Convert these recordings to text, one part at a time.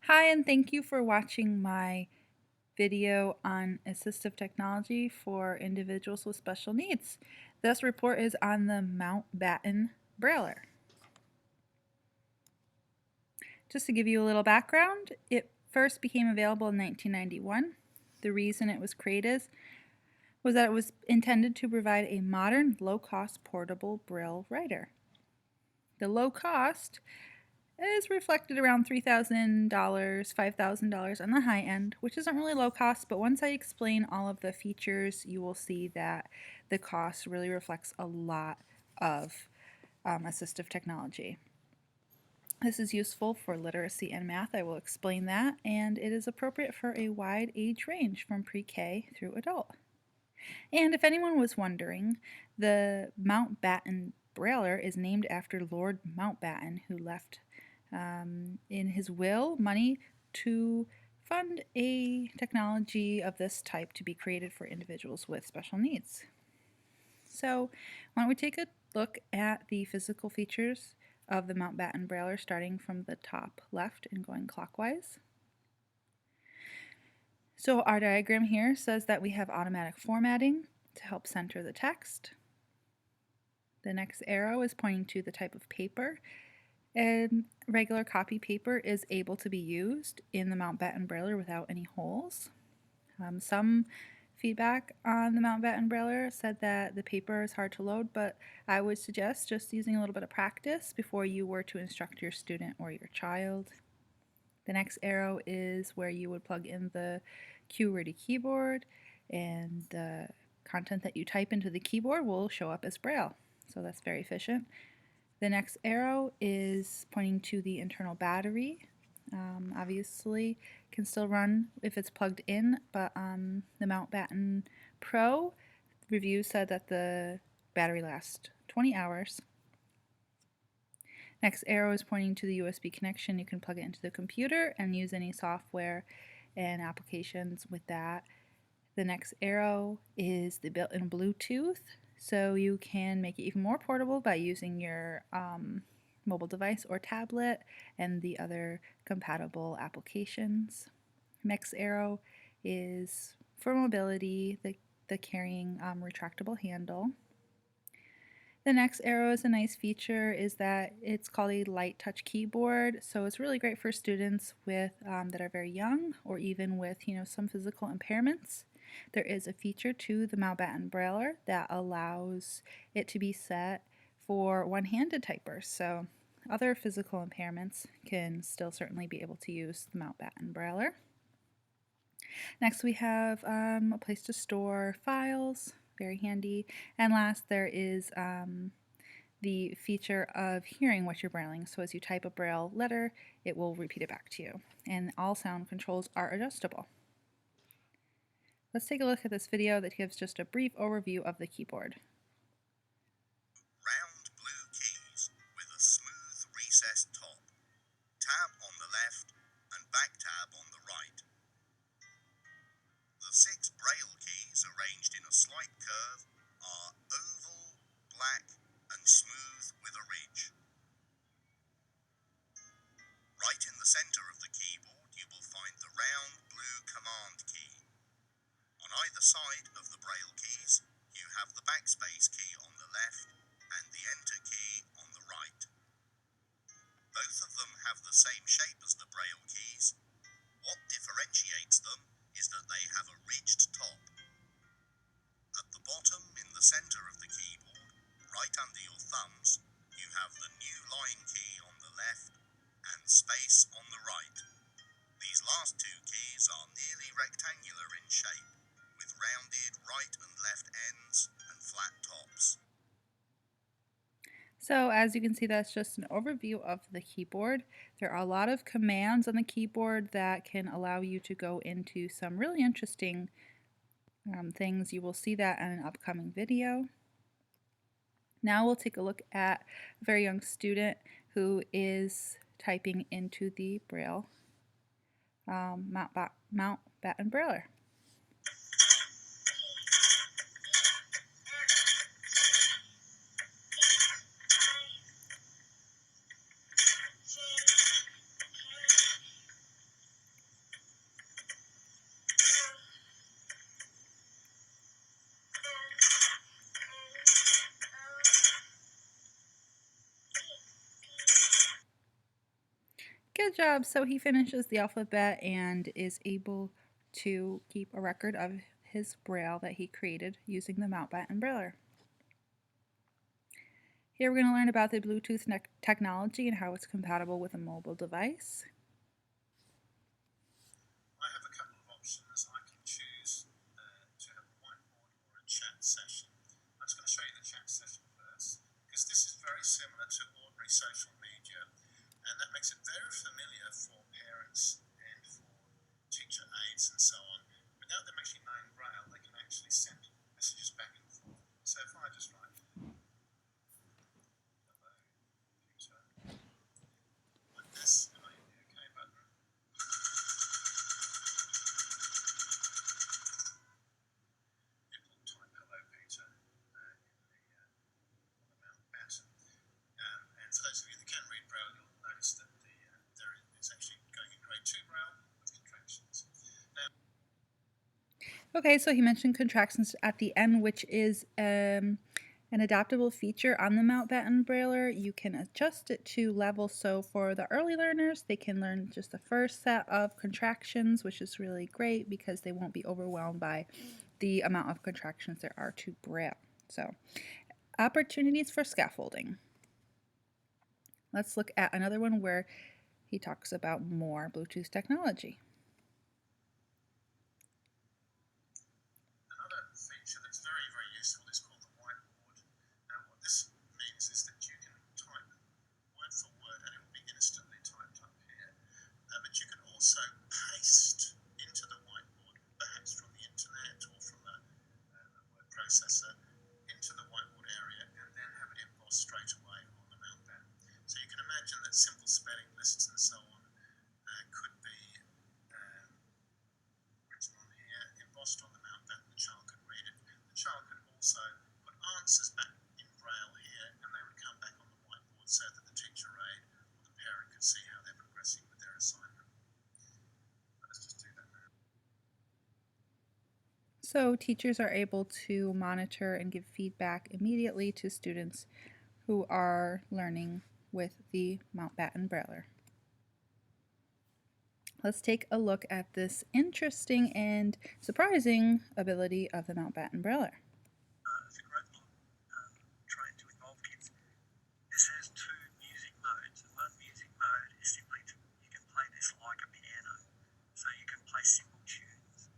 Hi, and thank you for watching my video on assistive technology for individuals with special needs. This report is on the Mountbatten Brailler. Just to give you a little background, it first became available in 1991. The reason it was created was that it was intended to provide a modern, low-cost portable Braille writer. The low cost is reflected around $3,000, $5,000 on the high end, which isn't really low cost, but once I explain all of the features, you will see that the cost really reflects a lot of assistive technology. This is useful for literacy and math, I will explain that, and it is appropriate for a wide age range from pre-K through adult. And if anyone was wondering, the Mountbatten Brailler is named after Lord Mountbatten, who left in his will money to fund a technology of this type to be created for individuals with special needs. So why don't we take a look at the physical features of the Mountbatten Brailler, starting from the top left and going clockwise. So our diagram here says that we have automatic formatting to help center the text. The next arrow is pointing to the type of paper, and regular copy paper is able to be used in the Mountbatten Brailler without any holes. Some feedback on the Mountbatten Brailler said that the paper is hard to load, but I would suggest just using a little bit of practice before you were to instruct your student or your child. The next arrow is where you would plug in the QWERTY keyboard, and the content that you type into the keyboard will show up as Braille. So that's very efficient. The next arrow is pointing to the internal battery. Obviously can still run if it's plugged in, but the Mountbatten Pro review said that the battery lasts 20 hours. Next arrow is pointing to the USB connection. You can plug it into the computer and use any software and applications with that. The next arrow is the built-in Bluetooth, so you can make it even more portable by using your mobile device or tablet and the other compatible applications. Next arrow is for mobility, the carrying retractable handle. The next arrow is a nice feature is that it's called a light touch keyboard, so it's really great for students with that are very young or even with some physical impairments. There is a feature to the Mountbatten Brailler that allows it to be set for one-handed typers, so other physical impairments can still certainly be able to use the Mountbatten Brailler. Next we have a place to store files, very handy. And last there is the feature of hearing what you're brailing. So as you type a Braille letter, it will repeat it back to you. And all sound controls are adjustable. Let's take a look at this video that gives just a brief overview of the keyboard. Round blue keys with a smooth recessed top, tab on the left and back tab on the right. The 6 Braille keys arranged in a slight curve are oval, black and smooth with a ridge. Right in the center of the keyboard you will find the round blue command key. On either side of the Braille keys you have the backspace key on the left and the enter key on the right. Both of them have the same shape as the Braille keys. What differentiates them is that they have a ridged top. At the bottom in the center of the keyboard, right under your thumbs, you have the new line key on the left and space on the right. These last 2 keys are nearly rectangular in shape, with rounded right and left ends and flat tops. So as you can see, that's just an overview of the keyboard. There are a lot of commands on the keyboard that can allow you to go into some really interesting things. You will see that in an upcoming video. Now we'll take a look at a very young student who is typing into the Braille Mountbatten Brailler. Good job. So he finishes the alphabet and is able to keep a record of his braille that he created using the mountbatten brailler. Here we're going to learn about the Bluetooth technology and how it's compatible with a mobile device. I have a couple of options. I can choose to have a whiteboard or a chat session. I'm just going to show you the chat session first, because this is very similar to ordinary social media, and that makes it very familiar for parents and for teacher aides and so on. Without them actually knowing Braille, they can actually send messages back and forth. So if I just write hello computer like this, and I hit the OK button, it will type hello Peter on the mountbatten. And for those of you that can read Braille, you'll notice that it's actually going in grade 2 Braille with contractions. Okay, so he mentioned contractions at the end, which is an adaptable feature on the mountbatten brailler. You can adjust it to level, so for the early learners, they can learn just the first set of contractions, which is really great because they won't be overwhelmed by the amount of contractions there are to braille. So, opportunities for scaffolding. Let's look at another one where he talks about more Bluetooth technology. Another feature that's very, very useful is called the whiteboard. Now, what this means is that you can type word for word and it will be instantly typed up here. But you can also paste into the whiteboard, perhaps from the internet or from a word processor, into the whiteboard area and then have it embossed straight away on the mountbatten. So you can imagine that simple spelling lists and so on could be written on here, embossed on the mountbatten. The child could read it. The child could also put answers back in Braille here, and they would come back on the whiteboard so that the teacher aide or the parent could see how they're progressing with their assignment. Let's just do that now. So teachers are able to monitor and give feedback immediately to students who are learning with the mountbatten brailler. Let's take a look at this interesting and surprising ability of the mountbatten brailler. It's a great little train to involve kids. This has two music modes. And one music mode is simply you can play this like a piano. So you can play simple tunes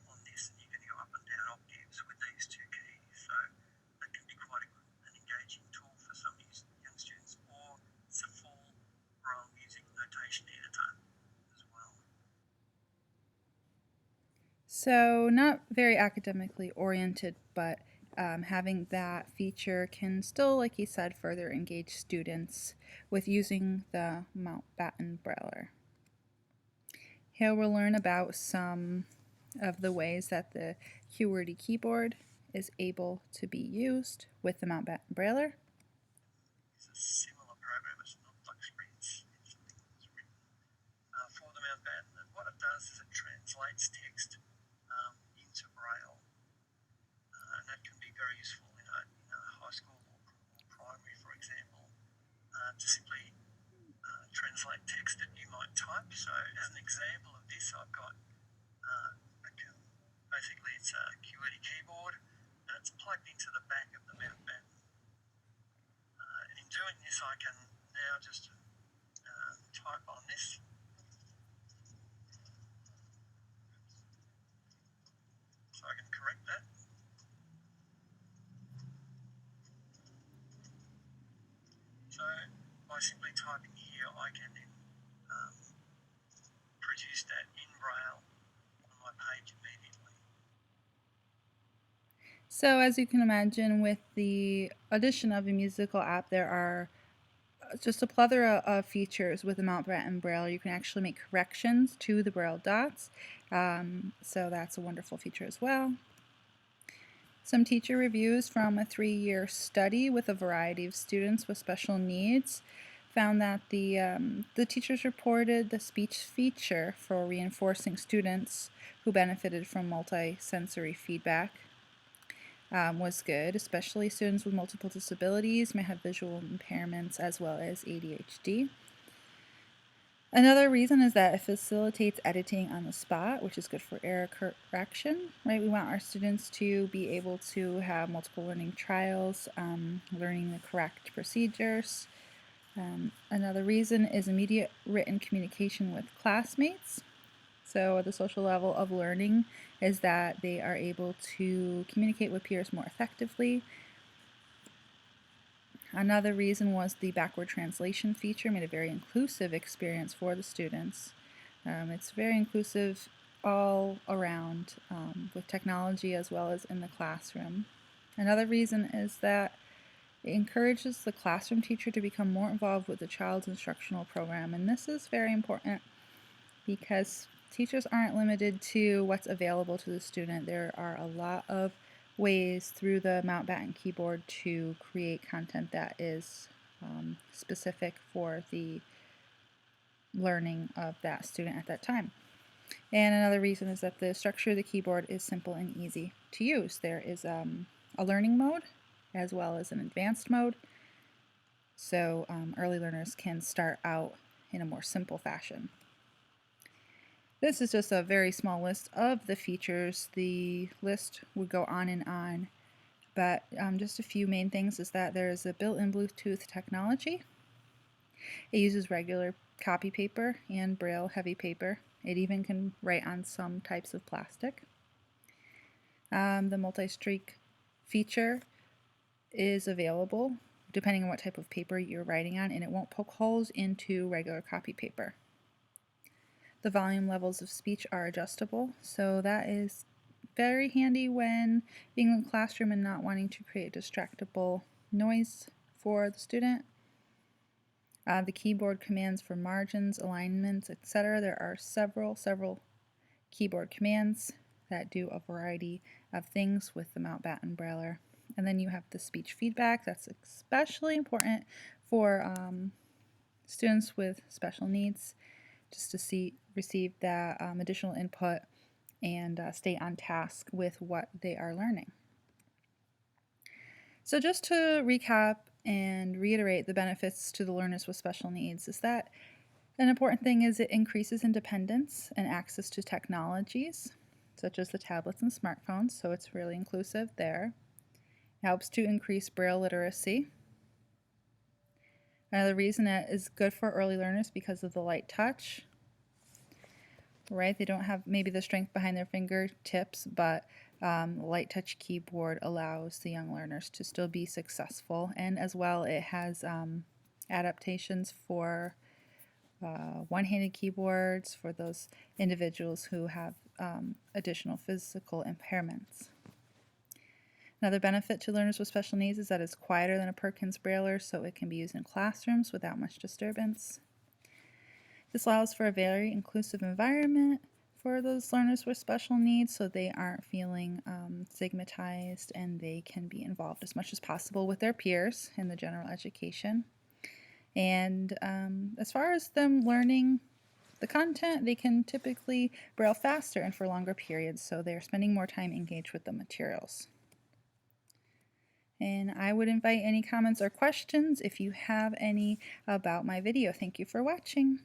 on this, and you can go up and down octaves with these two keys. So that can be quite an engaging tool for some young students, or it's a full Braille music notation editor as well. So not very academically oriented, but having that feature can still, like he said, further engage students with using the mountbatten brailler. Here we'll learn about some of the ways that the QWERTY keyboard is able to be used with the mountbatten brailler. It's a similar program. It's not touchscreen. It's something that was written for the mountbatten, and what it does is it translates text into Braille, and that can be very useful in a high school or primary, for example, to simply translate text that you might type. So as an example of this, I've got basically it's a QWERTY keyboard, and it's plugged into the back of the mountbatten. And in doing this, I can now just type on this. So I can correct that. So by simply typing here, I can then produce that in Braille on my page immediately. So as you can imagine, with the addition of a musical app, there are just a plethora of features with the mountbatten braille. You can actually make corrections to the braille dots, so that's a wonderful feature as well. Some teacher reviews from a 3-year study with a variety of students with special needs found that the teachers reported the speech feature for reinforcing students who benefited from multi-sensory feedback was good, especially students with multiple disabilities may have visual impairments as well as ADHD. Another reason is that it facilitates editing on the spot, which is good for error correction, right? We want our students to be able to have multiple learning trials, learning the correct procedures. Another reason is immediate written communication with classmates. So the social level of learning is that they are able to communicate with peers more effectively. Another reason was the backward translation feature made a very inclusive experience for the students. It's very inclusive all around with technology as well as in the classroom. Another reason is that it encourages the classroom teacher to become more involved with the child's instructional program, and this is very important because teachers aren't limited to what's available to the student. There are a lot of ways through the Mountbatten keyboard to create content that is specific for the learning of that student at that time. And another reason is that the structure of the keyboard is simple and easy to use. There is a learning mode as well as an advanced mode, so early learners can start out in a more simple fashion. This is just a very small list of the features. The list would go on and on, but just a few main things is that there is a built-in Bluetooth technology. It uses regular copy paper and Braille heavy paper. It even can write on some types of plastic. The multi-streak feature is available depending on what type of paper you're writing on, and it won't poke holes into regular copy paper. The volume levels of speech are adjustable, so that is very handy when being in the classroom and not wanting to create distractible noise for the student. The keyboard commands for margins, alignments, etc. There are several keyboard commands that do a variety of things with the Mountbatten Brailler. And then you have the speech feedback. That's especially important for students with special needs, just to receive that additional input and stay on task with what they are learning. So just to recap and reiterate the benefits to the learners with special needs is that an important thing is it increases independence and access to technologies such as the tablets and smartphones, so it's really inclusive there. It helps to increase Braille literacy. Another reason it is good for early learners because of the light touch, right? They don't have maybe the strength behind their fingertips, but the light touch keyboard allows the young learners to still be successful, and as well it has adaptations for one-handed keyboards for those individuals who have additional physical impairments. Another benefit to learners with special needs is that it's quieter than a Perkins Brailler, so it can be used in classrooms without much disturbance. This allows for a very inclusive environment for those learners with special needs, so they aren't feeling stigmatized, and they can be involved as much as possible with their peers in the general education. And as far as them learning the content, they can typically braille faster and for longer periods, so they're spending more time engaged with the materials. And I would invite any comments or questions if you have any about my video. Thank you for watching.